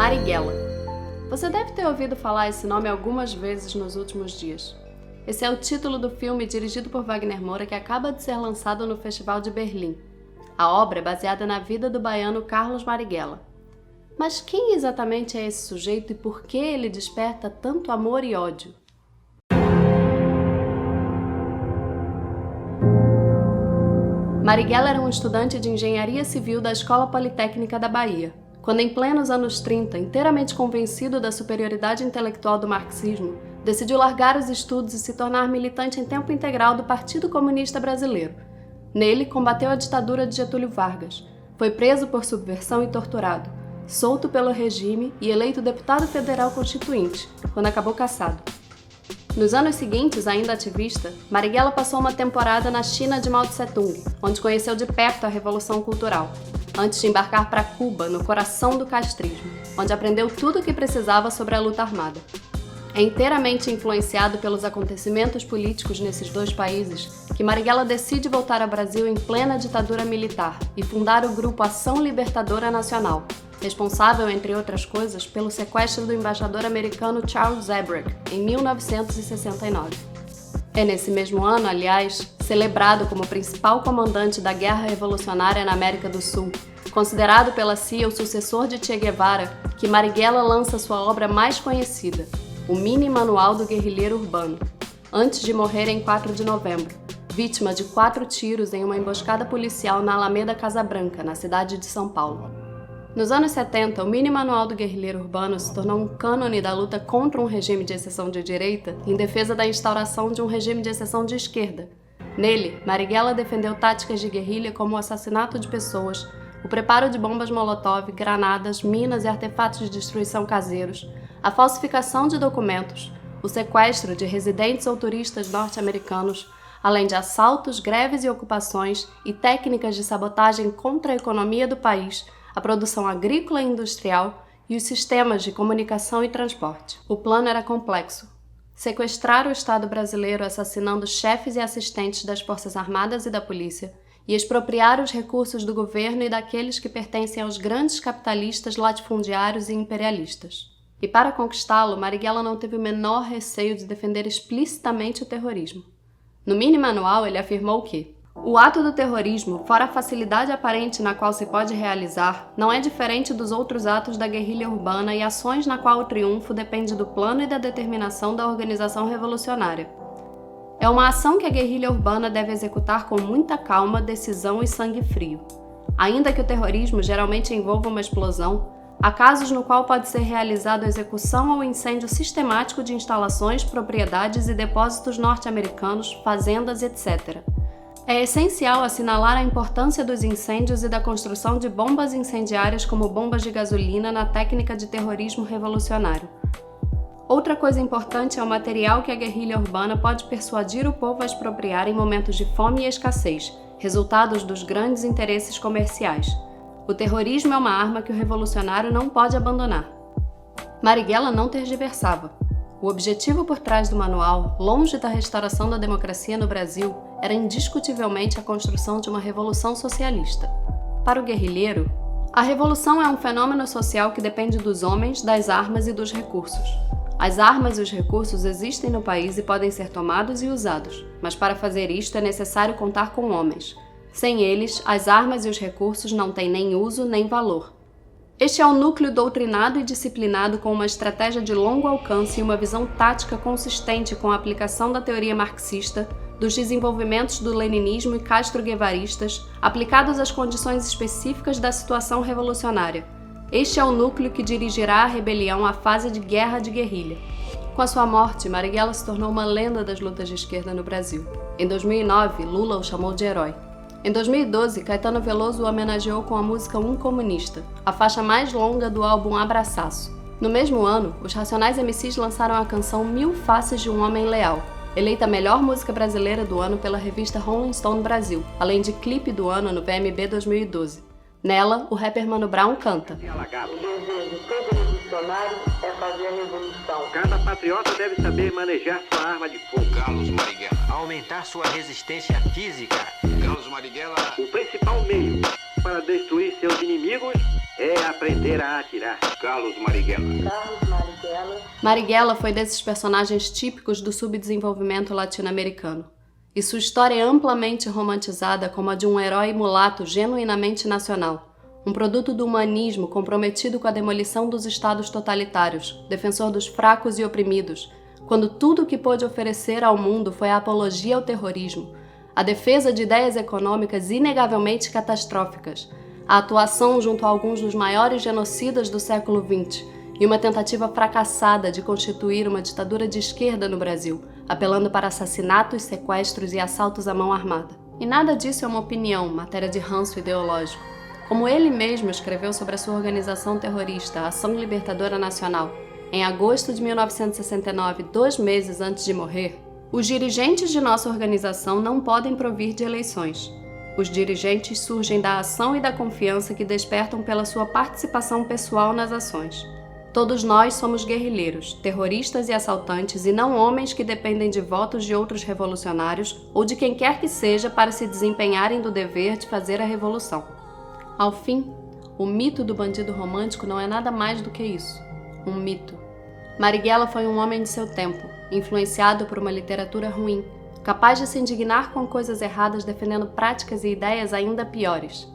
Marighella. Você deve ter ouvido falar esse nome algumas vezes nos últimos dias. Esse é o título do filme dirigido por Wagner Moura que acaba de ser lançado no Festival de Berlim. A obra é baseada na vida do baiano Carlos Marighella. Mas quem exatamente é esse sujeito e por que ele desperta tanto amor e ódio? Marighella era um estudante de engenharia civil da Escola Politécnica da Bahia, quando em plenos anos 30, inteiramente convencido da superioridade intelectual do marxismo, decidiu largar os estudos e se tornar militante em tempo integral do Partido Comunista Brasileiro. Nele, combateu a ditadura de Getúlio Vargas, foi preso por subversão e torturado, solto pelo regime e eleito deputado federal constituinte, quando acabou cassado. Nos anos seguintes, ainda ativista, Marighella passou uma temporada na China de Mao Tse-tung, onde conheceu de perto a Revolução Cultural, antes de embarcar para Cuba, no coração do castrismo, onde aprendeu tudo o que precisava sobre a luta armada. É inteiramente influenciado pelos acontecimentos políticos nesses dois países que Marighella decide voltar ao Brasil em plena ditadura militar e fundar o grupo Ação Libertadora Nacional, responsável, entre outras coisas, pelo sequestro do embaixador americano Charles Zabrak, em 1969. É nesse mesmo ano, aliás, celebrado como principal comandante da Guerra Revolucionária na América do Sul, considerado pela CIA o sucessor de Che Guevara, que Marighella lança sua obra mais conhecida, o Mini Manual do Guerrilheiro Urbano, antes de morrer em 4 de novembro, vítima de 4 tiros em uma emboscada policial na Alameda Casa Branca, na cidade de São Paulo. Nos anos 70, o Mini Manual do Guerrilheiro Urbano se tornou um cânone da luta contra um regime de exceção de direita em defesa da instauração de um regime de exceção de esquerda. Nele, Marighella defendeu táticas de guerrilha como o assassinato de pessoas, o preparo de bombas molotov, granadas, minas e artefatos de destruição caseiros, a falsificação de documentos, o sequestro de residentes ou turistas norte-americanos, além de assaltos, greves e ocupações e técnicas de sabotagem contra a economia do país, a produção agrícola e industrial e os sistemas de comunicação e transporte. O plano era complexo. Sequestrar o Estado brasileiro assassinando chefes e assistentes das Forças Armadas e da Polícia e expropriar os recursos do governo e daqueles que pertencem aos grandes capitalistas latifundiários e imperialistas. E para conquistá-lo, Marighella não teve o menor receio de defender explicitamente o terrorismo. No Mini Manual, ele afirmou que o ato do terrorismo, fora a facilidade aparente na qual se pode realizar, não é diferente dos outros atos da guerrilha urbana e ações na qual o triunfo depende do plano e da determinação da organização revolucionária. É uma ação que a guerrilha urbana deve executar com muita calma, decisão e sangue frio. Ainda que o terrorismo geralmente envolva uma explosão, há casos no qual pode ser realizado a execução ou incêndio sistemático de instalações, propriedades e depósitos norte-americanos, fazendas, etc. É essencial assinalar a importância dos incêndios e da construção de bombas incendiárias como bombas de gasolina na técnica de terrorismo revolucionário. Outra coisa importante é o material que a guerrilha urbana pode persuadir o povo a expropriar em momentos de fome e escassez, resultados dos grandes interesses comerciais. O terrorismo é uma arma que o revolucionário não pode abandonar. Marighella não tergiversava. O objetivo por trás do manual, longe da restauração da democracia no Brasil, era indiscutivelmente a construção de uma revolução socialista. Para o guerrilheiro, a revolução é um fenômeno social que depende dos homens, das armas e dos recursos. As armas e os recursos existem no país e podem ser tomados e usados, mas para fazer isto é necessário contar com homens. Sem eles, as armas e os recursos não têm nem uso nem valor. Este é o núcleo doutrinado e disciplinado com uma estratégia de longo alcance e uma visão tática consistente com a aplicação da teoria marxista, dos desenvolvimentos do leninismo e castro-guevaristas, aplicados às condições específicas da situação revolucionária. Este é o núcleo que dirigirá a rebelião à fase de guerra de guerrilha. Com a sua morte, Marighella se tornou uma lenda das lutas de esquerda no Brasil. Em 2009, Lula o chamou de herói. Em 2012, Caetano Veloso o homenageou com a música Um Comunista, a faixa mais longa do álbum Abraçaço. No mesmo ano, os Racionais MCs lançaram a canção Mil Faces de um Homem Leal, eleita a melhor música brasileira do ano pela revista Rolling Stone Brasil, além de clipe do ano no VMB 2012. Nela, o rapper Mano Brown canta: O desejo de todo revolucionário é fazer a revolução. Cada patriota deve saber manejar sua arma de fogo. Carlos Marighella. Aumentar sua resistência física. Carlos Marighella. O principal meio para destruir seus inimigos é a aprender a atirar. Carlos Marighella. Carlos Marighella. Marighella foi desses personagens típicos do subdesenvolvimento latino-americano, e sua história é amplamente romantizada como a de um herói mulato genuinamente nacional, um produto do humanismo comprometido com a demolição dos estados totalitários, defensor dos fracos e oprimidos, quando tudo o que pôde oferecer ao mundo foi a apologia ao terrorismo, a defesa de ideias econômicas inegavelmente catastróficas, a atuação junto a alguns dos maiores genocidas do século XX e uma tentativa fracassada de constituir uma ditadura de esquerda no Brasil, apelando para assassinatos, sequestros e assaltos à mão armada. E nada disso é uma opinião, matéria de ranço ideológico. Como ele mesmo escreveu sobre a sua organização terrorista, a Ação Libertadora Nacional, em agosto de 1969, 2 meses antes de morrer, os dirigentes de nossa organização não podem provir de eleições. Os dirigentes surgem da ação e da confiança que despertam pela sua participação pessoal nas ações. Todos nós somos guerrilheiros, terroristas e assaltantes e não homens que dependem de votos de outros revolucionários ou de quem quer que seja para se desempenharem do dever de fazer a revolução. Ao fim, o mito do bandido romântico não é nada mais do que isso, um mito. Marighella foi um homem de seu tempo, influenciado por uma literatura ruim, capaz de se indignar com coisas erradas defendendo práticas e ideias ainda piores.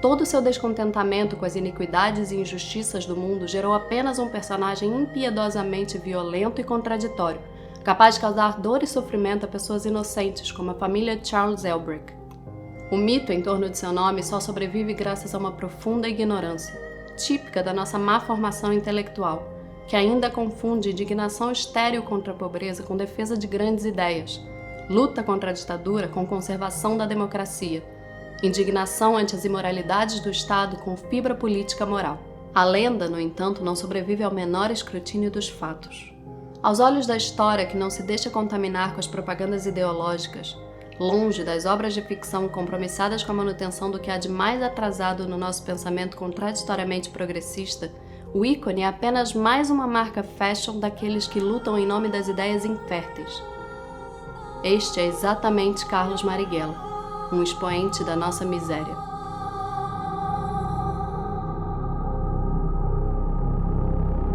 Todo o seu descontentamento com as iniquidades e injustiças do mundo gerou apenas um personagem impiedosamente violento e contraditório, capaz de causar dor e sofrimento a pessoas inocentes, como a família Charles Elbrick. O mito em torno de seu nome só sobrevive graças a uma profunda ignorância, típica da nossa má formação intelectual, que ainda confunde indignação estéril contra a pobreza com defesa de grandes ideias, luta contra a ditadura com conservação da democracia, indignação ante as imoralidades do Estado com fibra política moral. A lenda, no entanto, não sobrevive ao menor escrutínio dos fatos. Aos olhos da história que não se deixa contaminar com as propagandas ideológicas, longe das obras de ficção compromissadas com a manutenção do que há de mais atrasado no nosso pensamento contraditoriamente progressista, o ícone é apenas mais uma marca fashion daqueles que lutam em nome das ideias inférteis. Este é exatamente Carlos Marighella, um expoente da nossa miséria.